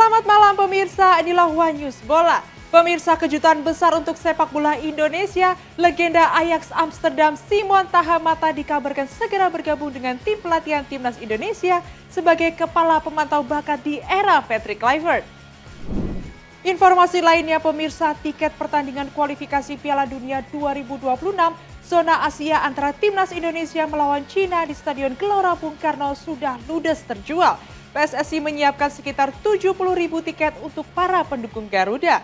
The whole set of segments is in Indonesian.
Selamat malam pemirsa, inilah One News Bola. Pemirsa, kejutan besar untuk sepak bola Indonesia, legenda Ajax Amsterdam Simon Tahamata dikabarkan segera bergabung dengan tim pelatihan Timnas Indonesia sebagai kepala pemantau bakat di era Patrick Kluivert. Informasi lainnya pemirsa, tiket pertandingan kualifikasi Piala Dunia 2026 zona Asia antara Timnas Indonesia melawan Cina di Stadion Gelora Bung Karno sudah ludes terjual. PSSI menyiapkan sekitar 70.000 tiket untuk para pendukung Garuda.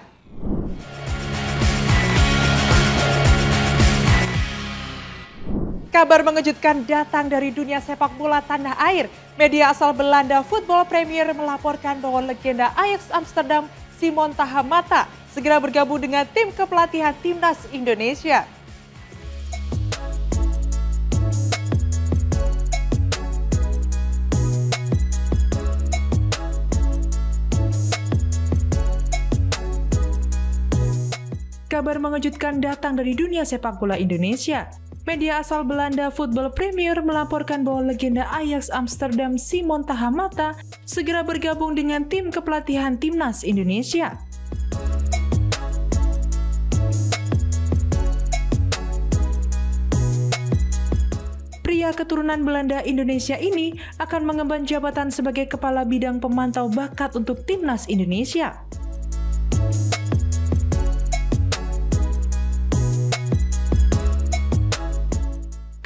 Kabar mengejutkan datang dari dunia sepak bola tanah air. Media asal Belanda Football Premier melaporkan bahwa legenda Ajax Amsterdam Simon Tahamata segera bergabung dengan tim kepelatihan Timnas Indonesia. Kabar mengejutkan datang dari dunia sepak bola Indonesia. Media asal Belanda Football Premier melaporkan bahwa legenda Ajax Amsterdam Simon Tahamata segera bergabung dengan tim kepelatihan Timnas Indonesia. Pria keturunan Belanda Indonesia ini akan mengemban jabatan sebagai kepala bidang pemantau bakat untuk Timnas Indonesia.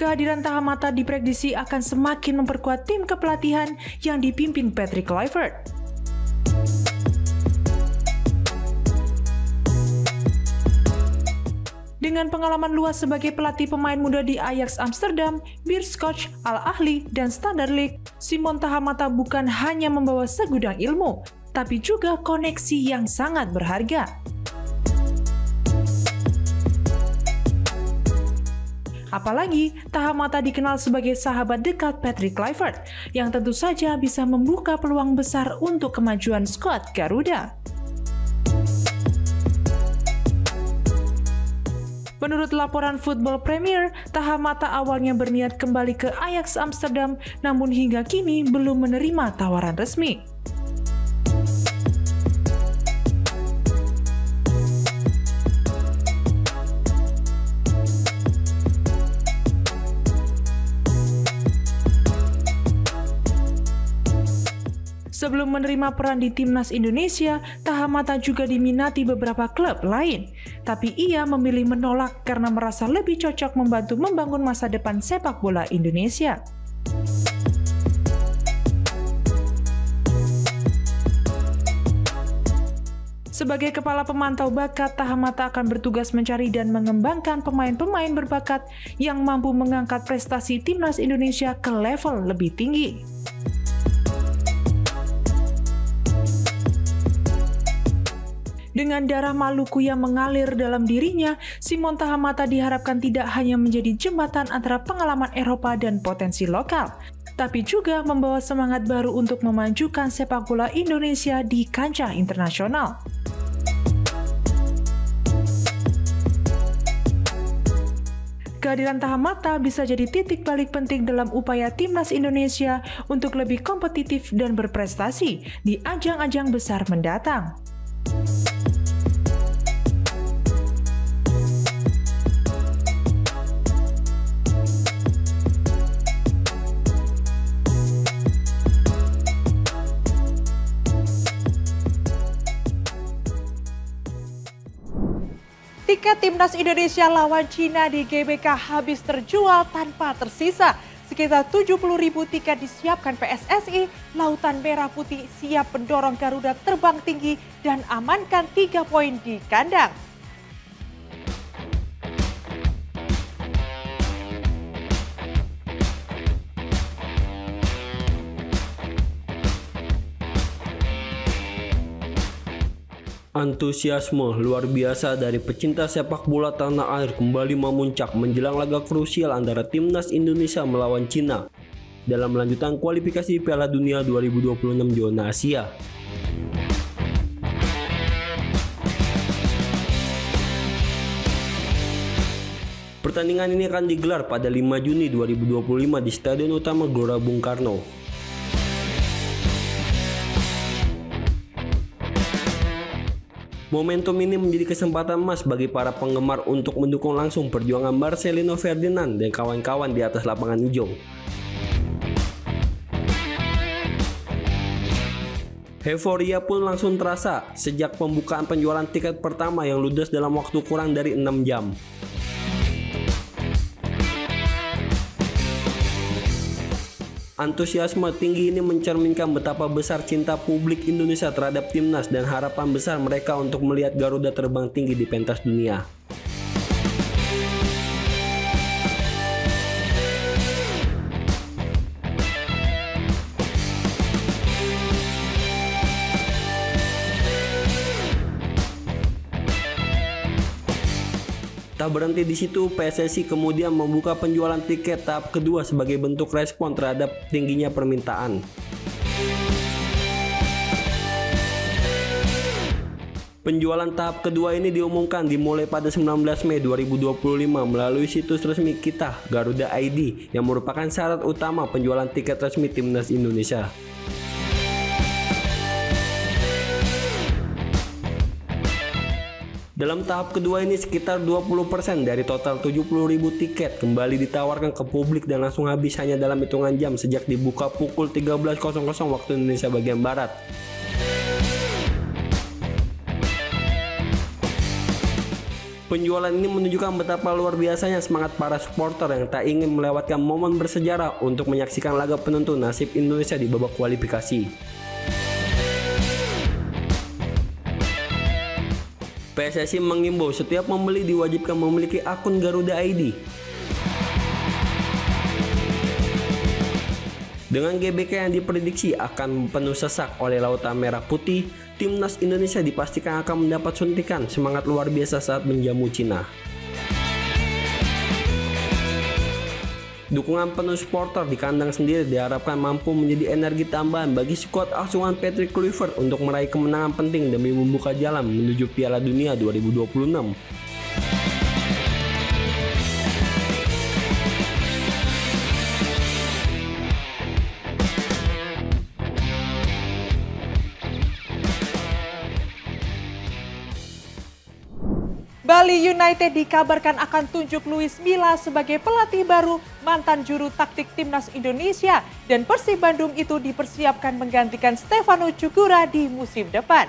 Kehadiran Tahamata diprediksi akan semakin memperkuat tim kepelatihan yang dipimpin Patrick Kluivert. Dengan pengalaman luas sebagai pelatih pemain muda di Ajax Amsterdam, Beerschot, Al Ahly, dan Standard Liège, Simon Tahamata bukan hanya membawa segudang ilmu, tapi juga koneksi yang sangat berharga. Apalagi, Tahamata dikenal sebagai sahabat dekat Patrick Kluivert, yang tentu saja bisa membuka peluang besar untuk kemajuan skuad Garuda. Menurut laporan Football Premier, Tahamata awalnya berniat kembali ke Ajax Amsterdam, namun hingga kini belum menerima tawaran resmi. Sebelum menerima peran di Timnas Indonesia, Tahamata juga diminati beberapa klub lain. Tapi ia memilih menolak karena merasa lebih cocok membantu membangun masa depan sepak bola Indonesia. Sebagai kepala pemantau bakat, Tahamata akan bertugas mencari dan mengembangkan pemain-pemain berbakat yang mampu mengangkat prestasi Timnas Indonesia ke level lebih tinggi. Dengan darah Maluku yang mengalir dalam dirinya, Simon Tahamata diharapkan tidak hanya menjadi jembatan antara pengalaman Eropa dan potensi lokal, tapi juga membawa semangat baru untuk memajukan sepak bola Indonesia di kancah internasional. Kehadiran Tahamata bisa jadi titik balik penting dalam upaya Timnas Indonesia untuk lebih kompetitif dan berprestasi di ajang-ajang besar mendatang. Tiket Timnas Indonesia lawan Cina di GBK habis terjual tanpa tersisa. Sekitar 70.000 tiket disiapkan PSSI. Lautan Merah Putih siap mendorong Garuda terbang tinggi dan amankan 3 poin di kandang. Antusiasme luar biasa dari pecinta sepak bola tanah air kembali memuncak menjelang laga krusial antara Timnas Indonesia melawan Cina dalam lanjutan kualifikasi Piala Dunia 2026 zona Asia. Pertandingan ini akan digelar pada 5 Juni 2025 di Stadion Utama Gelora Bung Karno. Momentum ini menjadi kesempatan emas bagi para penggemar untuk mendukung langsung perjuangan Marcelino Ferdinand dan kawan-kawan di atas lapangan hijau. Euforia pun langsung terasa sejak pembukaan penjualan tiket pertama yang ludes dalam waktu kurang dari 6 jam. Antusiasme tinggi ini mencerminkan betapa besar cinta publik Indonesia terhadap timnas dan harapan besar mereka untuk melihat Garuda terbang tinggi di pentas dunia. Tak berhenti di situ, PSSI kemudian membuka penjualan tiket tahap kedua sebagai bentuk respon terhadap tingginya permintaan. Penjualan tahap kedua ini diumumkan dimulai pada 19 Mei 2025 melalui situs resmi Kita Garuda ID yang merupakan syarat utama penjualan tiket resmi Timnas Indonesia. Dalam tahap kedua ini sekitar 20% dari total 70.000 tiket kembali ditawarkan ke publik dan langsung habis hanya dalam hitungan jam sejak dibuka pukul 13.00 waktu Indonesia bagian Barat. Penjualan ini menunjukkan betapa luar biasanya semangat para supporter yang tak ingin melewatkan momen bersejarah untuk menyaksikan laga penentu nasib Indonesia di babak kualifikasi. PSSI mengimbau setiap pembeli diwajibkan memiliki akun Garuda ID. Dengan GBK yang diprediksi akan penuh sesak oleh Lautan Merah Putih, Timnas Indonesia dipastikan akan mendapat suntikan semangat luar biasa saat menjamu Cina. Dukungan penuh supporter di kandang sendiri diharapkan mampu menjadi energi tambahan bagi skuad asuhan Patrick Kluivert untuk meraih kemenangan penting demi membuka jalan menuju Piala Dunia 2026. Bali United dikabarkan akan tunjuk Luis Milla sebagai pelatih baru mantan juru taktik Timnas Indonesia dan Persib Bandung itu dipersiapkan menggantikan Stefano Cugura di musim depan.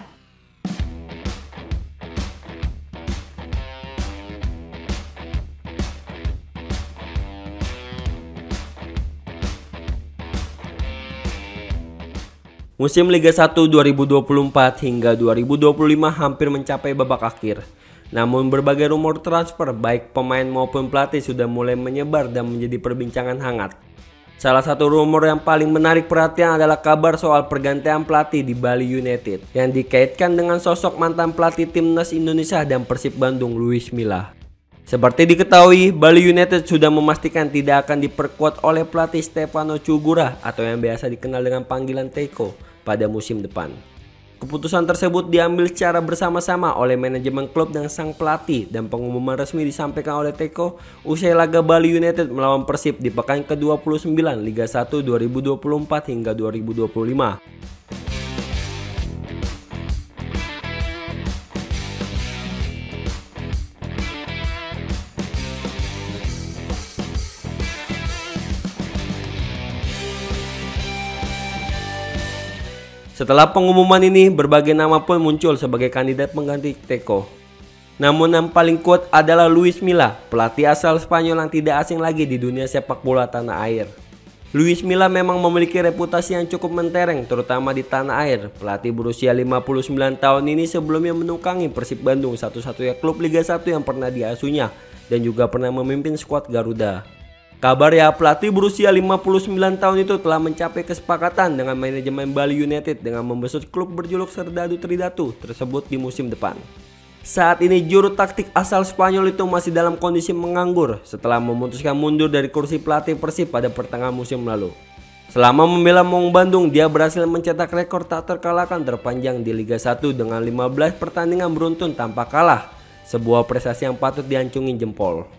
Musim Liga 1 2024 hingga 2025 hampir mencapai babak akhir. Namun berbagai rumor transfer baik pemain maupun pelatih sudah mulai menyebar dan menjadi perbincangan hangat. Salah satu rumor yang paling menarik perhatian adalah kabar soal pergantian pelatih di Bali United yang dikaitkan dengan sosok mantan pelatih Timnas Indonesia dan Persib Bandung Luis Milla. Seperti diketahui, Bali United sudah memastikan tidak akan diperkuat oleh pelatih Stefano Cugura atau yang biasa dikenal dengan panggilan Teko pada musim depan. Keputusan tersebut diambil secara bersama-sama oleh manajemen klub dan sang pelatih dan pengumuman resmi disampaikan oleh Teko usai laga Bali United melawan Persib di pekan ke-29 Liga 1 2024 hingga 2025. Setelah pengumuman ini, berbagai nama pun muncul sebagai kandidat pengganti Teko. Namun yang paling kuat adalah Luis Milla, pelatih asal Spanyol yang tidak asing lagi di dunia sepak bola tanah air. Luis Milla memang memiliki reputasi yang cukup mentereng terutama di tanah air. Pelatih berusia 59 tahun ini sebelumnya menukangi Persib Bandung, satu-satunya klub Liga 1 yang pernah diasuhnya dan juga pernah memimpin skuad Garuda. Kabar ya, pelatih berusia 59 tahun itu telah mencapai kesepakatan dengan manajemen Bali United dengan membesut klub berjuluk Serdadu Tridatu tersebut di musim depan. Saat ini juru taktik asal Spanyol itu masih dalam kondisi menganggur setelah memutuskan mundur dari kursi pelatih Persib pada pertengahan musim lalu. Selama membela Maung Bandung, dia berhasil mencetak rekor tak terkalahkan terpanjang di Liga 1 dengan 15 pertandingan beruntun tanpa kalah, sebuah prestasi yang patut diacungi jempol.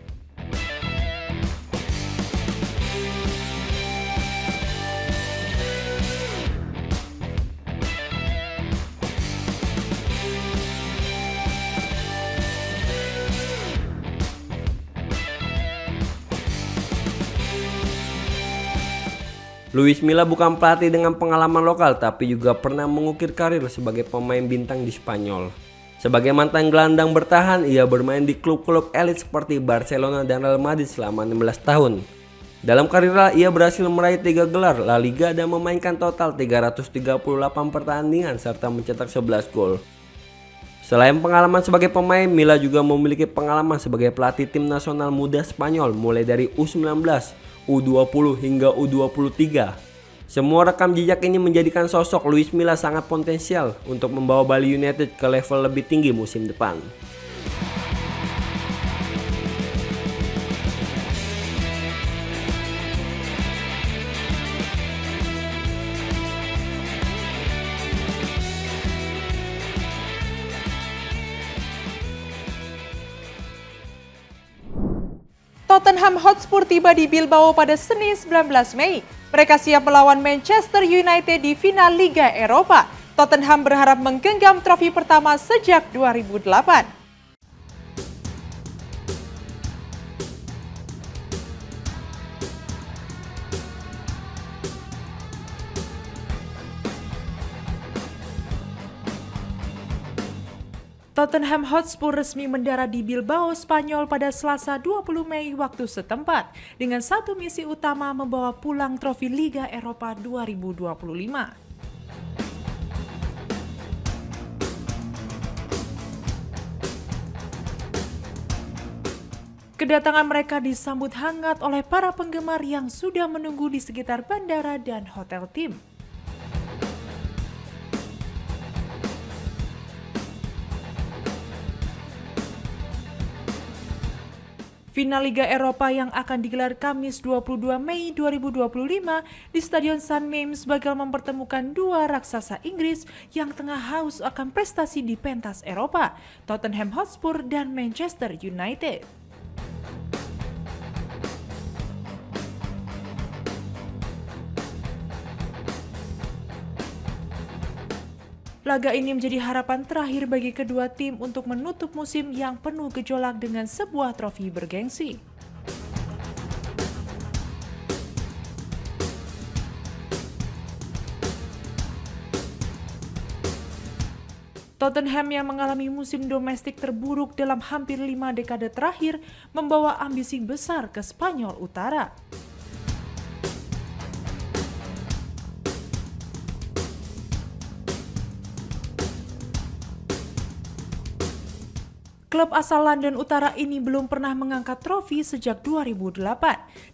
Luis Milla bukan pelatih dengan pengalaman lokal, tapi juga pernah mengukir karir sebagai pemain bintang di Spanyol. Sebagai mantan gelandang bertahan, ia bermain di klub-klub elit seperti Barcelona dan Real Madrid selama 16 tahun. Dalam karirnya, ia berhasil meraih 3 gelar La Liga dan memainkan total 338 pertandingan serta mencetak 11 gol. Selain pengalaman sebagai pemain, Milla juga memiliki pengalaman sebagai pelatih tim nasional muda Spanyol mulai dari U19, U20 hingga U23. Semua rekam jejak ini menjadikan sosok Luis Milla sangat potensial untuk membawa Bali United ke level lebih tinggi musim depan. Tottenham Hotspur tiba di Bilbao pada Senin 19 Mei. Mereka siap melawan Manchester United di final Liga Eropa. Tottenham berharap menggenggam trofi pertama sejak 2008. Tottenham Hotspur resmi mendarat di Bilbao, Spanyol pada Selasa 20 Mei waktu setempat dengan satu misi utama membawa pulang trofi Liga Eropa 2025. Kedatangan mereka disambut hangat oleh para penggemar yang sudah menunggu di sekitar bandara dan hotel tim. Final Liga Eropa yang akan digelar Kamis 22 Mei 2025 di Stadion San Mamés bakal mempertemukan dua raksasa Inggris yang tengah haus akan prestasi di pentas Eropa, Tottenham Hotspur dan Manchester United. Laga ini menjadi harapan terakhir bagi kedua tim untuk menutup musim yang penuh gejolak dengan sebuah trofi bergengsi. Tottenham yang mengalami musim domestik terburuk dalam hampir 5 dekade terakhir membawa ambisi besar ke Spanyol Utara. Klub asal London Utara ini belum pernah mengangkat trofi sejak 2008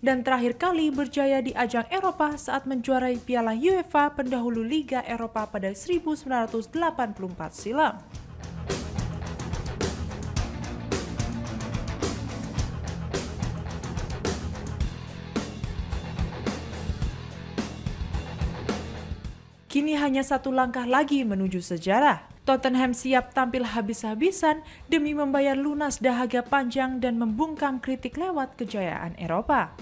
dan terakhir kali berjaya di ajang Eropa saat menjuarai Piala UEFA pendahulu Liga Eropa pada 1984 silam. Kini hanya satu langkah lagi menuju sejarah. Tottenham siap tampil habis-habisan demi membayar lunas dahaga panjang dan membungkam kritik lewat kejayaan Eropa.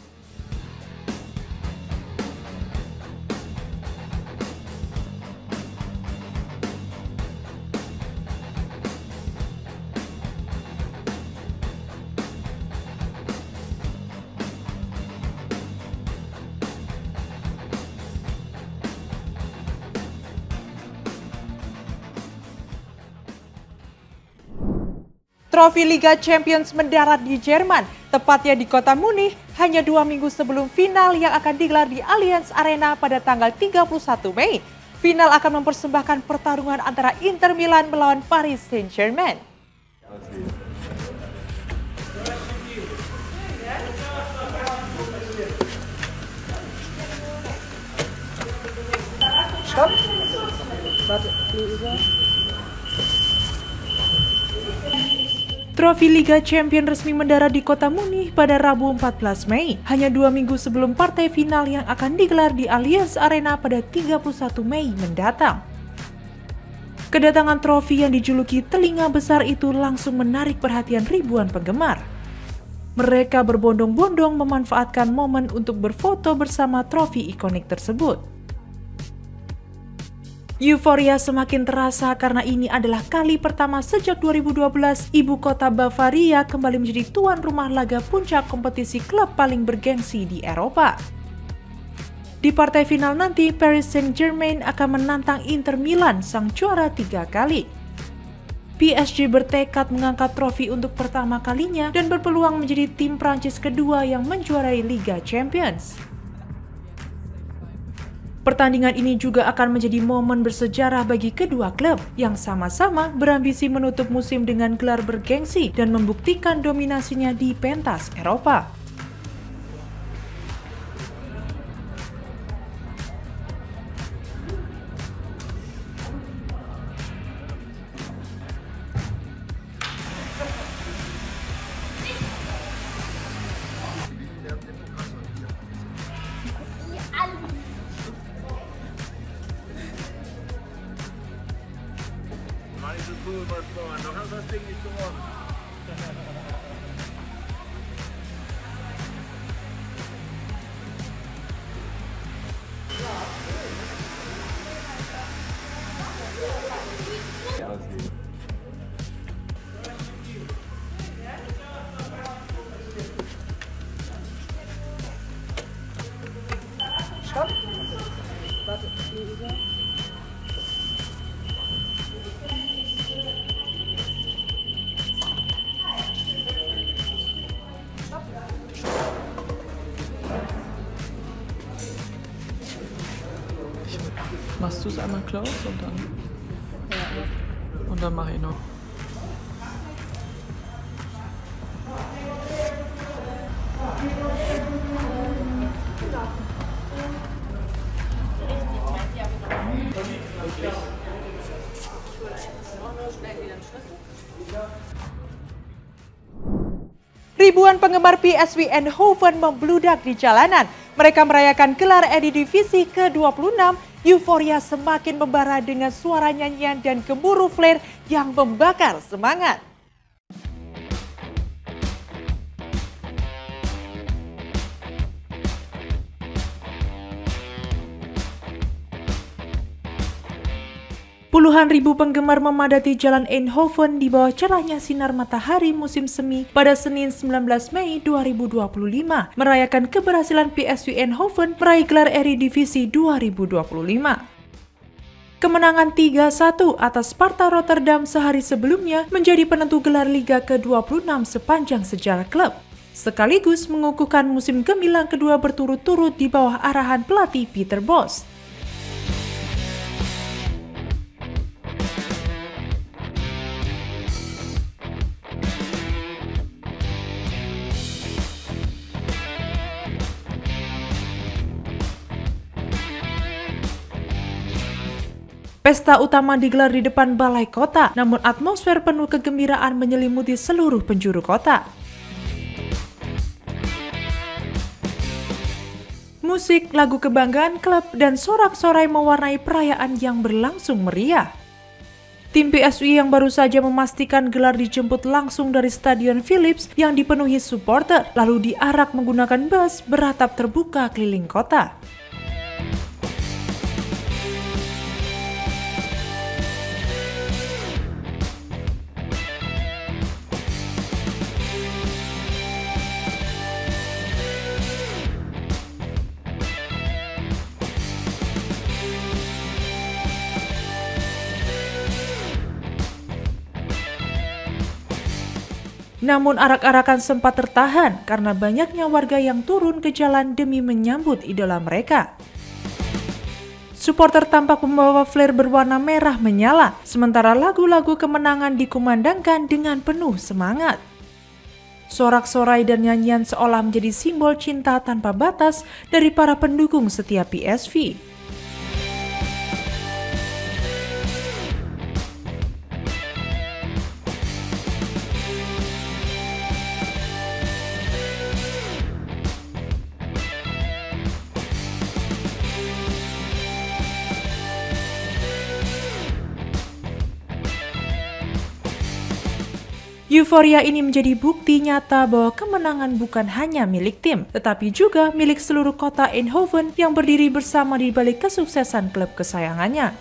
Trofi Liga Champions mendarat di Jerman, tepatnya di kota Munich, hanya 2 minggu sebelum final yang akan digelar di Allianz Arena pada tanggal 31 Mei. Final akan mempersembahkan pertarungan antara Inter Milan melawan Paris Saint-Germain. Trofi Liga Champions resmi mendarat di kota Munich pada Rabu 14 Mei, hanya 2 minggu sebelum partai final yang akan digelar di Allianz Arena pada 31 Mei mendatang. Kedatangan trofi yang dijuluki telinga besar itu langsung menarik perhatian ribuan penggemar. Mereka berbondong-bondong memanfaatkan momen untuk berfoto bersama trofi ikonik tersebut. Euforia semakin terasa karena ini adalah kali pertama sejak 2012 ibu kota Bavaria kembali menjadi tuan rumah laga puncak kompetisi klub paling bergengsi di Eropa. Di partai final nanti, Paris Saint-Germain akan menantang Inter Milan, sang juara 3 kali. PSG bertekad mengangkat trofi untuk pertama kalinya dan berpeluang menjadi tim Prancis kedua yang menjuarai Liga Champions. Pertandingan ini juga akan menjadi momen bersejarah bagi kedua klub yang sama-sama berambisi menutup musim dengan gelar bergengsi dan membuktikan dominasinya di pentas Eropa. Machst du es einmal Klaus und dann? Ja. Und dann mache ich noch. Ribuan penggemar PSV Eindhoven membludak di jalanan. Mereka merayakan gelar Eredivisie ke-26. Euforia semakin membara dengan suara nyanyian dan gemuruh flare yang membakar semangat. Puluhan ribu penggemar memadati Jalan Eindhoven di bawah cerahnya sinar matahari musim semi pada Senin 19 Mei 2025, merayakan keberhasilan PSV Eindhoven meraih gelar Eredivisie 2025. Kemenangan 3-1 atas Sparta Rotterdam sehari sebelumnya menjadi penentu gelar Liga ke-26 sepanjang sejarah klub, sekaligus mengukuhkan musim gemilang kedua berturut-turut di bawah arahan pelatih Peter Bosz. Pesta utama digelar di depan balai kota, namun atmosfer penuh kegembiraan menyelimuti seluruh penjuru kota. Musik, lagu kebanggaan klub, dan sorak-sorai mewarnai perayaan yang berlangsung meriah. Tim PSV yang baru saja memastikan gelar dijemput langsung dari Stadion Philips yang dipenuhi supporter, lalu diarak menggunakan bus beratap terbuka keliling kota. Namun arak-arakan sempat tertahan karena banyaknya warga yang turun ke jalan demi menyambut idola mereka. Supporter tampak membawa flare berwarna merah menyala, sementara lagu-lagu kemenangan dikumandangkan dengan penuh semangat. Sorak-sorai dan nyanyian seolah menjadi simbol cinta tanpa batas dari para pendukung setia PSV. Euforia ini menjadi bukti nyata bahwa kemenangan bukan hanya milik tim, tetapi juga milik seluruh kota Eindhoven yang berdiri bersama di balik kesuksesan klub kesayangannya.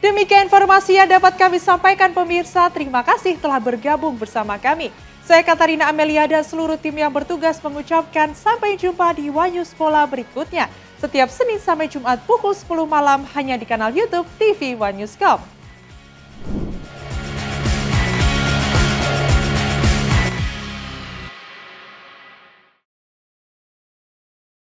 Demikian informasi yang dapat kami sampaikan pemirsa. Terima kasih telah bergabung bersama kami. Saya Katarina Amelia dan seluruh tim yang bertugas mengucapkan sampai jumpa di One News Bola berikutnya. Setiap Senin sampai Jumat pukul 10 malam hanya di kanal YouTube TV One News.com.